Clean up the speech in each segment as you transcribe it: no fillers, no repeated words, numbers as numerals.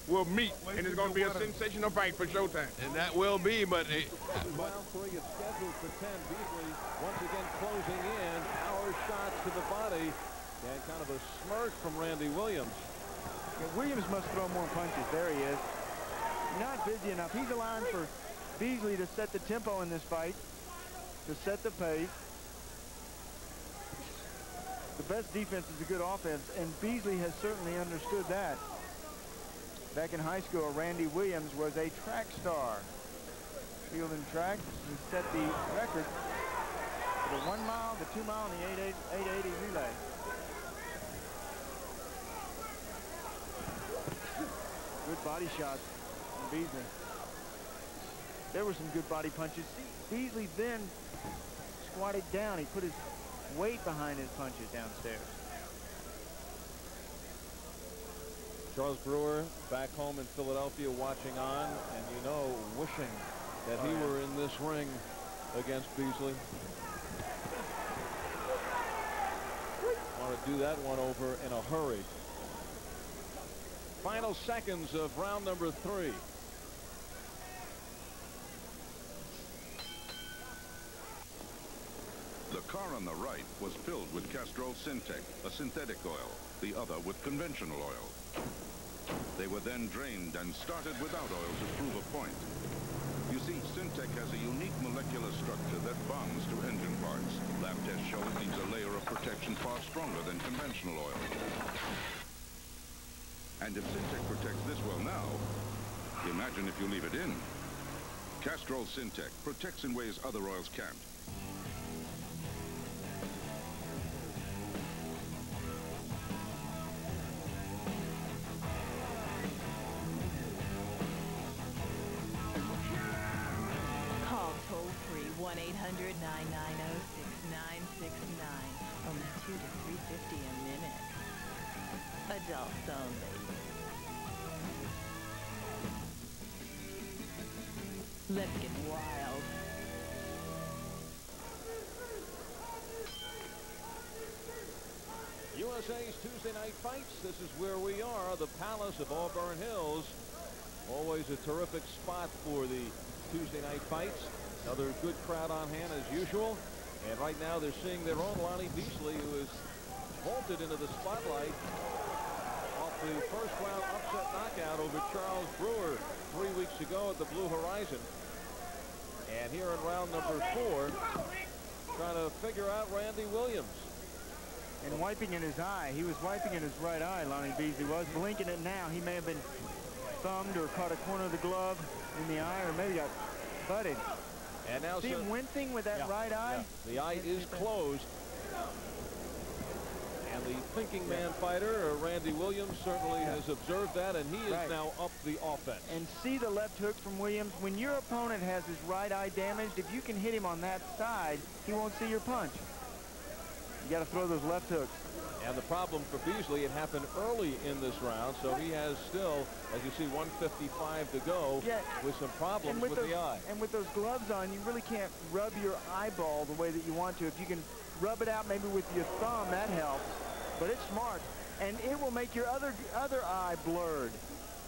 will meet, and it's going to be a sensational fight for Showtime. And that will be, but... Round 3 is scheduled for 10. Beasley once again closing in. Power shots to the body. And kind of a smirk from Randy Williams. Yeah, Williams must throw more punches. There he is. Not busy enough. He's allowing for Beasley to set the tempo in this fight, to set the pace. The best defense is a good offense, and Beasley has certainly understood that. Back in high school, Randy Williams was a track star. Field and track, he set the record for the 1 mile, the 2 mile, and the 880 relay. Good body shots from Beasley. There were some good body punches. Beasley then squatted down. He put his weight behind his punches downstairs. Charles Brewer back home in Philadelphia watching on, and you know, wishing that he were in this ring against Beasley. Want to do that one over in a hurry. Final seconds of round number 3. The car on the right was filled with Castrol Syntec, a synthetic oil, the other with conventional oil. They were then drained and started without oil to prove a point. You see, Syntec has a unique molecular structure that bonds to engine parts. Lab tests show it needs a layer of protection far stronger than conventional oil. And if Syntec protects this well now, imagine if you leave it in. Castrol Syntec protects in ways other oils can't. Call toll-free 1-800-990-6969. Only $2 to $3.50 a minute. Adults only. Let's get wild. USA's Tuesday night fights. This is where we are, the Palace of Auburn Hills. Always a terrific spot for the Tuesday night fights. Another good crowd on hand as usual. And right now they're seeing their own Lonnie Beasley, who is vaulted into the spotlight off the first round upset knockout over Charles Brewer 3 weeks ago at the Blue Horizon. And here in round number 4, trying to figure out Randy Williams. And wiping in his eye. He was wiping in his right eye, Lonnie Beasley was. Blinking it now. He may have been thumbed or caught a corner of the glove in the eye, or maybe got butted. And now see him wincing with that right eye? Yeah. The eye is closed. And the thinking man fighter, Randy Williams, certainly has observed that, and he is now up the offense. And see the left hook from Williams. When your opponent has his right eye damaged, if you can hit him on that side, he won't see your punch. You got to throw those left hooks. And the problem for Beasley, it happened early in this round, so he has still, as you see, 155 to go with some problems with the eye. And with those gloves on, you really can't rub your eyeball the way that you want to. If you can rub it out maybe with your thumb, that helps. But it's smart, and it will make your other eye blurred,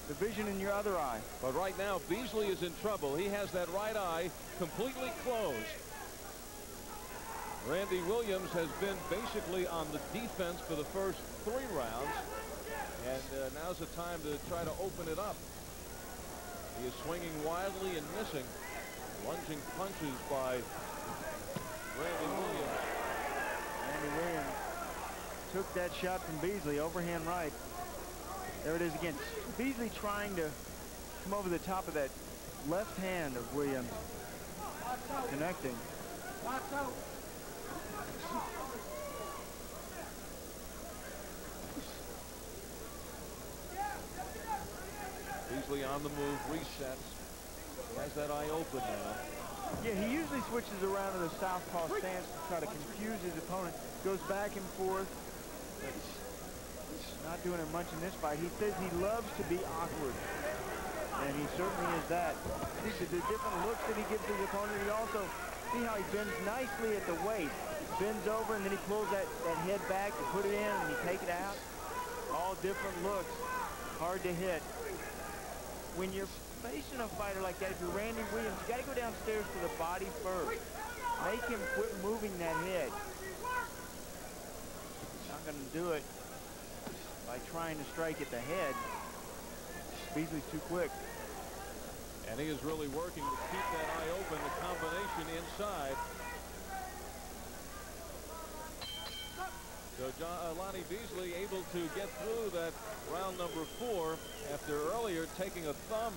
the vision in your other eye. But right now, Beasley is in trouble. He has that right eye completely closed. Randy Williams has been basically on the defense for the first 3 rounds, and now's the time to try to open it up. He is swinging wildly and missing. Lunging punches by Randy Williams. Randy Williams took that shot from Beasley, overhand right. There it is again. Beasley trying to come over the top of that left hand of Williams, connecting. Beasley on the move, resets. He has that eye open now. Yeah, he usually switches around to the southpaw stance to try to confuse his opponent. Goes back and forth. Not doing it much in this fight. He says he loves to be awkward, and he certainly is that. See the different looks that he gives his opponent. He also, see how he bends nicely at the waist. Bends over, and then he pulls that head back to put it in, and he take it out. All different looks. Hard to hit. when you're facing a fighter like that, if you're Randy Williams, you got to go downstairs to the body first. Make him quit moving that head. Not going to do it by trying to strike at the head. Beasley's too quick. And he is really working to keep that eye open, the combination inside. So Lonnie Beasley able to get through that round number 4 after earlier taking a thumb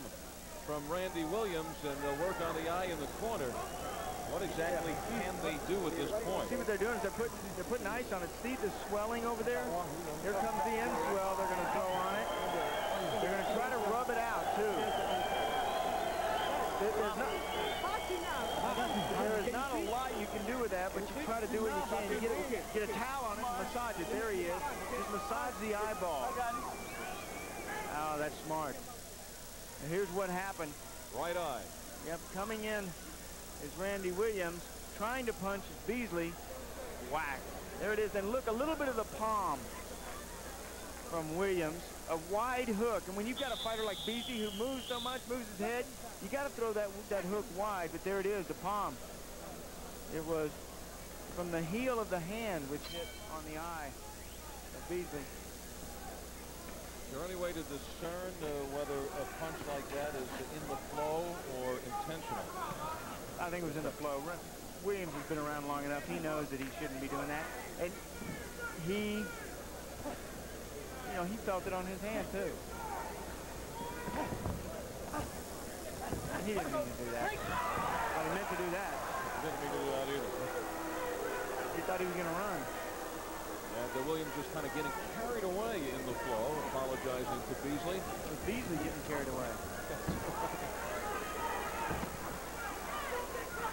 from Randy Williams, and they'll work on the eye in the corner. What exactly can they do at this point? See what they're doing is they're putting ice on it. See the swelling over there? Here comes the end swell they're going to throw on it. They're going to try to rub it out too. There is not a lot you can do with that, but you try to do what you can. You get a towel on it and massage it. There he is. Just massage the eyeball. Oh, that's smart. And here's what happened. Right eye. Yep, coming in is Randy Williams. Trying to punch is Beasley. Whack. There it is. And look, a little bit of the palm from Williams. A wide hook. And when you've got a fighter like Beasley who moves so much, moves his head, you got to throw that hook wide. But there it is, the palm. It was from the heel of the hand which hit on the eye of Beasley. Is there any way to discern whether a punch like that is in the flow or intentional? I think it was in the flow. Williams has been around long enough. He knows that he shouldn't be doing that. And he felt it on his hand too. And he didn't mean to do that. But he meant to do that. He didn't mean to do that either. He thought he was going to run. And Williams just kind of getting carried away in the flow, apologizing to Beasley. It was Beasley getting carried away.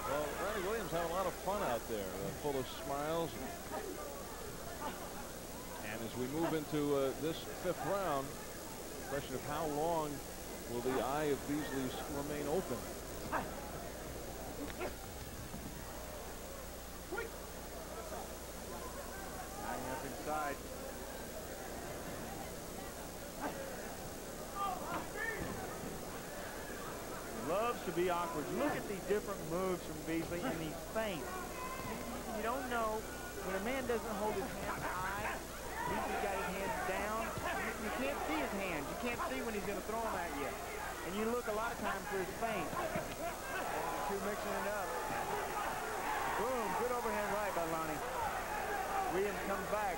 Well, Randy Williams had a lot of fun out there, full of smiles. And as we move into this 5th round, question of how long will the eye of Beasley's remain open? Lining up inside. Loves to be awkward. Look at these different moves from Beasley and these feints. You don't know when a man doesn't hold his hand high. Beasley's got his hands down. You can't see his hands. You can't see when he's going to throw them at you. And you look a lot of times for his feint. And the two mixing it up. Boom. Good overhand right by Lonnie. Williams comes back.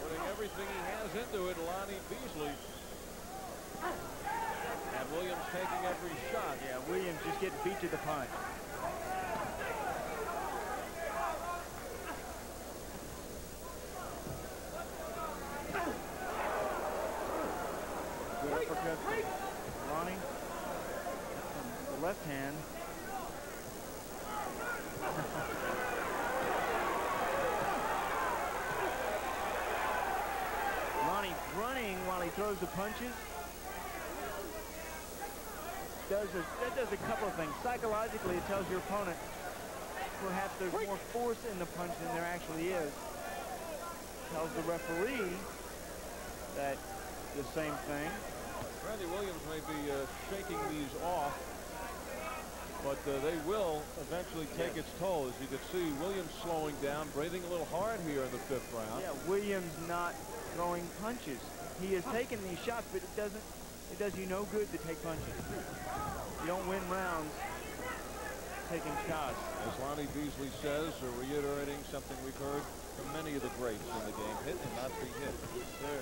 Putting everything he has into it, Lonnie Beasley. And Williams taking every shot. Yeah, Williams just getting beat to the punch. Good uppercut from Lonnie. The left hand. Lonnie running while he throws the punches. That does a couple of things. Psychologically, it tells your opponent perhaps there's more force in the punch than there actually is. Tells the referee that the same thing. Randy Williams may be shaking these off, but they will eventually take its toll. As you can see, Williams slowing down, breathing a little hard here in the 5th round. Yeah, Williams not throwing punches. He has taken these shots, but it does you no good to take punches. You don't win rounds taking shots. As Lonnie Beasley says, reiterating something we've heard from many of the greats in the game, hit and not be hit. Yes, sir.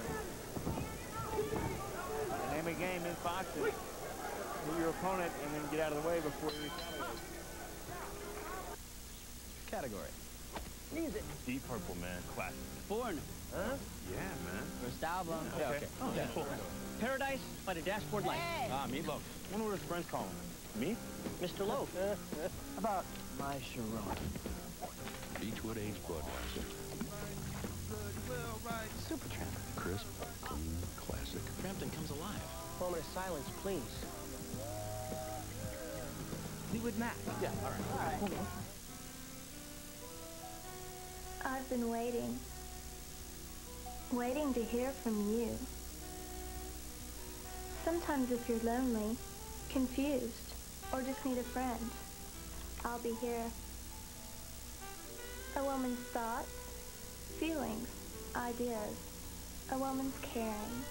The name of the game is boxing. Hit your opponent and then get out of the way before you retaliate. Category. Music. Deep Purple, man. Classic. Foreigner. Huh? Yeah, man. First album. Yeah, okay. Paradise by the Dashboard Light. Ah, Meatloaf. Wonder what his friends call him. Me? Mr. Loaf. How about My Sharon? Beechwood aged Budweiser. Supertramp. Crisp, clean, classic. Frampton Comes Alive. Moment of silence, please. Fleetwood Mac. Yeah, all right. All right. I've been waiting Waiting to hear from you. Sometimes if you're lonely, confused, or just need a friend, I'll be here. A woman's thoughts, feelings, ideas. A woman's caring.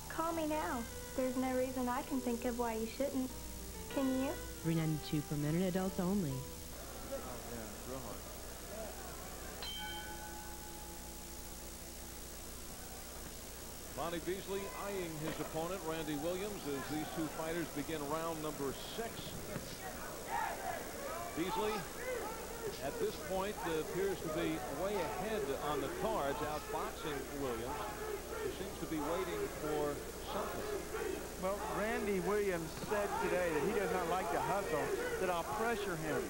Call me now. There's no reason I can think of why you shouldn't. Can you? $3.92 per minute, adults only. Oh, yeah, real hard. Lonnie Beasley eyeing his opponent, Randy Williams, as these two fighters begin round number 6. Beasley, at this point, appears to be way ahead on the cards, outboxing Williams, who seems to be waiting for something. Well, Randy Williams said today that he does not like to hustle, that I'll pressure him.